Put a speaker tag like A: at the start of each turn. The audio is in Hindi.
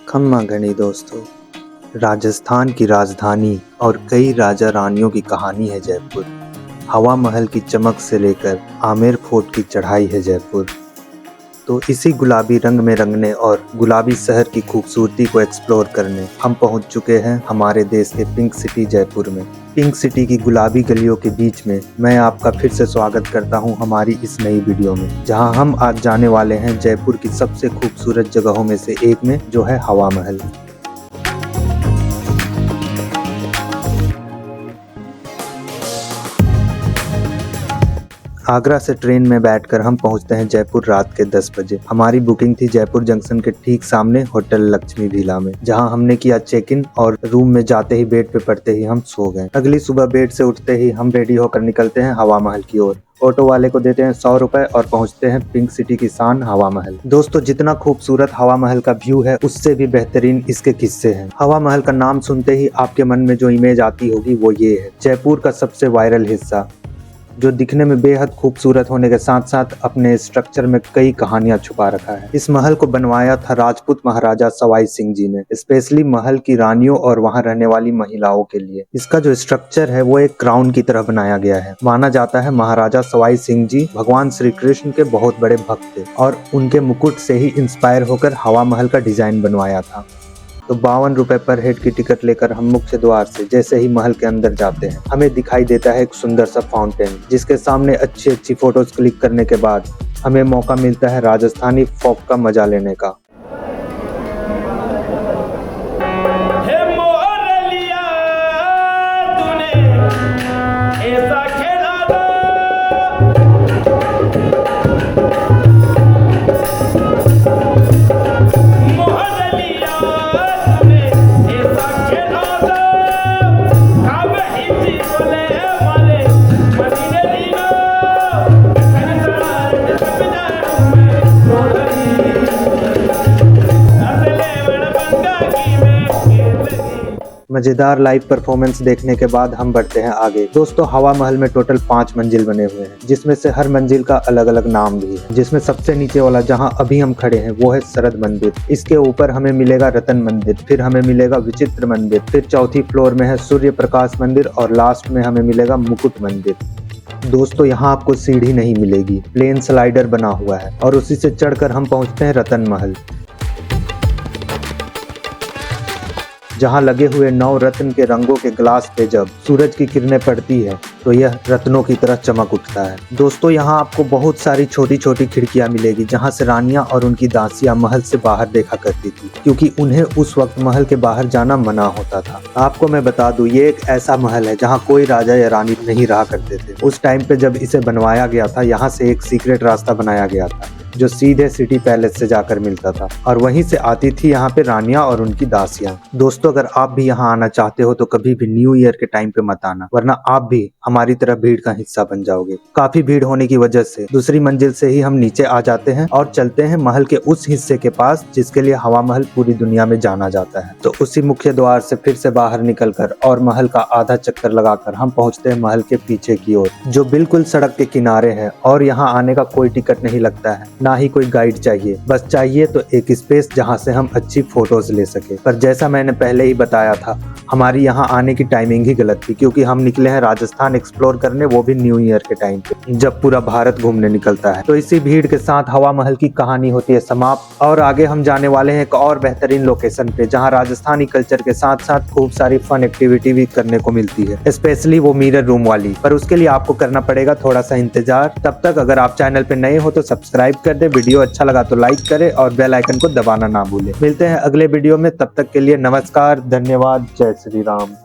A: खम्मा घनी दोस्तों, राजस्थान की राजधानी और कई राजा रानियों की कहानी है जयपुर। हवा महल की चमक से लेकर आमेर फोर्ट की चढ़ाई है जयपुर। तो इसी गुलाबी रंग में रंगने और गुलाबी शहर की खूबसूरती को एक्सप्लोर करने हम पहुंच चुके हैं हमारे देश के पिंक सिटी जयपुर में। पिंक सिटी की गुलाबी गलियों के बीच में मैं आपका फिर से स्वागत करता हूं हमारी इस नई वीडियो में, जहां हम आज जाने वाले हैं जयपुर की सबसे खूबसूरत जगहों में से एक में, जो है हवा महल। आगरा से ट्रेन में बैठकर हम पहुंचते हैं जयपुर रात के 10 बजे। हमारी बुकिंग थी जयपुर जंक्शन के ठीक सामने होटल लक्ष्मी विला में, जहां हमने किया चेक इन और रूम में जाते ही बेड पे पड़ते ही हम सो गए। अगली सुबह बेड से उठते ही हम रेडी होकर निकलते हैं हवा महल की ओर। ऑटो वाले को देते हैं 100 रुपए और पहुंचते हैं पिंक सिटी की शान हवा महल। दोस्तों, जितना खूबसूरत हवा महल का व्यू है उससे भी बेहतरीन इसके किस्से हैं। हवा महल का नाम सुनते ही आपके मन में जो इमेज आती होगी वो ये है, जयपुर का सबसे वायरल हिस्सा, जो दिखने में बेहद खूबसूरत होने के साथ साथ अपने स्ट्रक्चर में कई कहानियां छुपा रखा है। इस महल को बनवाया था राजपूत महाराजा सवाई सिंह जी ने, स्पेशली महल की रानियों और वहां रहने वाली महिलाओं के लिए। इसका जो स्ट्रक्चर है वो एक क्राउन की तरह बनाया गया है। माना जाता है महाराजा सवाई सिंह जी भगवान श्री कृष्ण के बहुत बड़े भक्त थे और उनके मुकुट से ही इंस्पायर होकर हवा महल का डिजाइन बनवाया था। तो 52 रुपए पर हेड की टिकट लेकर हम मुख्य द्वार से जैसे ही महल के अंदर जाते हैं, हमें दिखाई देता है एक सुंदर सा फाउंटेन, जिसके सामने अच्छी फोटोज क्लिक करने के बाद हमें मौका मिलता है राजस्थानी फोक का मजा लेने का। मजेदार लाइव परफॉर्मेंस देखने के बाद हम बढ़ते हैं आगे। दोस्तों, हवा महल में टोटल 5 मंजिल बने हुए हैं, जिसमें से हर मंजिल का अलग अलग नाम भी है। जिसमें सबसे नीचे वाला जहां अभी हम खड़े हैं वो है शरद मंदिर। इसके ऊपर हमें मिलेगा रतन मंदिर, फिर हमें मिलेगा विचित्र मंदिर, फिर चौथी फ्लोर में है सूर्य प्रकाश मंदिर और लास्ट में हमें मिलेगा मुकुट मंदिर। दोस्तों, यहाँ आपको सीढ़ी नहीं मिलेगी, प्लेन स्लाइडर बना हुआ है और उसी से चढ़कर हम पहुंचते हैं रतन महल, जहां लगे हुए 9 रत्न के रंगों के ग्लास पे जब सूरज की किरणें पड़ती है तो यह रत्नों की तरह चमक उठता है। दोस्तों, यहाँ आपको बहुत सारी छोटी छोटी खिड़कियां मिलेगी, जहां से रानियां और उनकी दासियां महल से बाहर देखा करती थी, क्योंकि उन्हें उस वक्त महल के बाहर जाना मना होता था। आपको मैं बता दूं, ये एक ऐसा महल है जहाँ कोई राजा या रानी नहीं रहा करते थे। उस टाइम पे जब इसे बनवाया गया था, यहाँ से एक सीक्रेट रास्ता बनाया गया था जो सीधे सिटी पैलेस से जाकर मिलता था और वहीं से आती थी यहाँ पे रानियां और उनकी दासियां। दोस्तों, अगर आप भी यहाँ आना चाहते हो तो कभी भी न्यू ईयर के टाइम पे मत आना, वरना आप भी हमारी तरह भीड़ का हिस्सा बन जाओगे। काफी भीड़ होने की वजह से दूसरी मंजिल से ही हम नीचे आ जाते हैं और चलते हैं महल के उस हिस्से के पास जिसके लिए हवा महल पूरी दुनिया में जाना जाता है। तो उसी मुख्य द्वार से फिर से बाहर निकलकर और महल का आधा चक्कर लगाकर हम पहुँचते हैं महल के पीछे की ओर, जो बिल्कुल सड़क के किनारे है और यहाँ आने का कोई टिकट नहीं लगता है, ना ही कोई गाइड चाहिए। बस चाहिए तो एक स्पेस जहां से हम अच्छी फोटोज ले सके। पर जैसा मैंने पहले ही बताया था, हमारी यहाँ आने की टाइमिंग ही गलत थी, क्योंकि हम निकले हैं राजस्थान एक्सप्लोर करने, वो भी न्यू ईयर के टाइम पे, जब पूरा भारत घूमने निकलता है। तो इसी भीड़ के साथ हवा महल की कहानी होती है समाप्त और आगे हम जाने वाले हैं एक और बेहतरीन लोकेशन पे, जहाँ राजस्थानी कल्चर के साथ साथ खूब सारी फन एक्टिविटी भी करने को मिलती है, स्पेशली वो मिरर रूम वाली। पर उसके लिए आपको करना पड़ेगा थोड़ा सा इंतजार। तब तक अगर आप चैनल पे नए हो तो सब्सक्राइब कर दे, वीडियो अच्छा लगा तो लाइक करें और बेल आइकन को दबाना ना भूलें। मिलते हैं अगले वीडियो में, तब तक के लिए नमस्कार, धन्यवाद, जय श्री राम।